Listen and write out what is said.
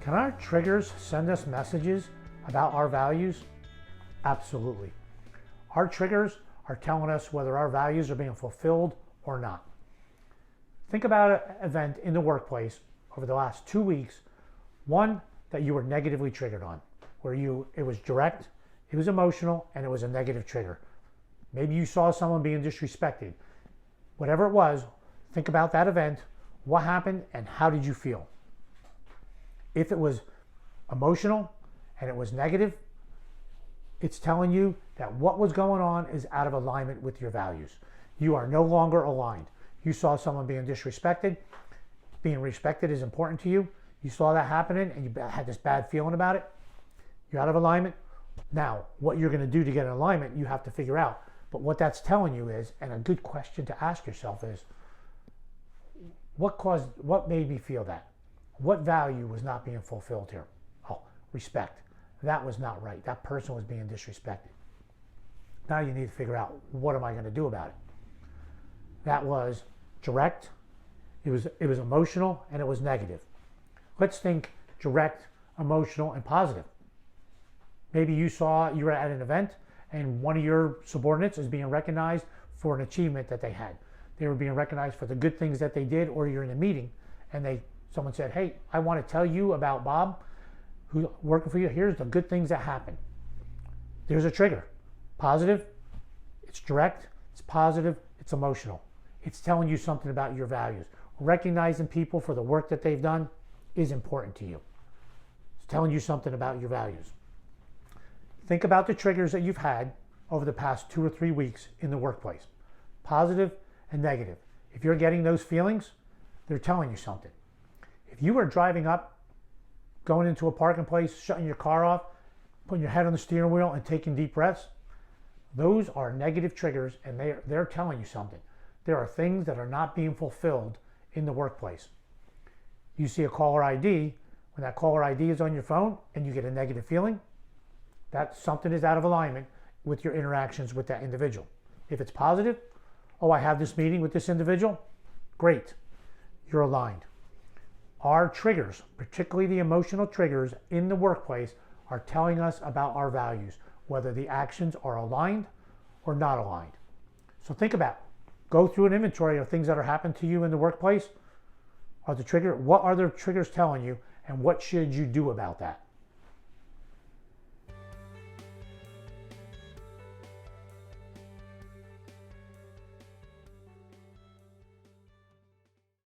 Can our triggers send us messages about our values? Absolutely. Our triggers are telling us whether our values are being fulfilled or not. Think about an event in the workplace over the last 2 weeks, one that you were negatively triggered on, where it was direct, it was emotional, and it was a negative trigger. Maybe you saw someone being disrespected. Whatever it was, think about that event, what happened, and how did you feel? If it was emotional and it was negative, it's telling you that what was going on is out of alignment with your values. You are no longer aligned. You saw someone being disrespected. Being respected is important to you. You saw that happening and you had this bad feeling about it. You're out of alignment. Now, what you're going to do to get in alignment, you have to figure out. But what that's telling you is, and a good question to ask yourself is, what made me feel that? What value was not being fulfilled here? Oh, respect. That was not right. That person was being disrespected. Now you need to figure out, what am I going to do about it? That was direct, it was emotional, and it was negative. Let's think direct, emotional, and positive. Maybe you were at an event and one of your subordinates is being recognized for an achievement that they had. They were being recognized for the good things that they did, or you're in a meeting and someone said, hey, I want to tell you about Bob, who's working for you. Here's the good things that happened. There's a trigger. Positive, it's direct, it's positive, it's emotional. It's telling you something about your values. Recognizing people for the work that they've done is important to you. It's telling you something about your values. Think about the triggers that you've had over the past 2 or 3 weeks in the workplace. Positive and negative. If you're getting those feelings, they're telling you something. If you are driving up, going into a parking place, shutting your car off, putting your head on the steering wheel and taking deep breaths, those are negative triggers, and they're telling you something. There are things that are not being fulfilled in the workplace. You see a caller ID, when that caller ID is on your phone and you get a negative feeling, that something is out of alignment with your interactions with that individual. If it's positive, oh, I have this meeting with this individual, great, you're aligned. Our triggers, particularly the emotional triggers in the workplace, are telling us about our values, whether the actions are aligned or not aligned. So think about it. Go through an inventory of things that are happening to you in the workplace. What are the triggers telling you, and what should you do about that?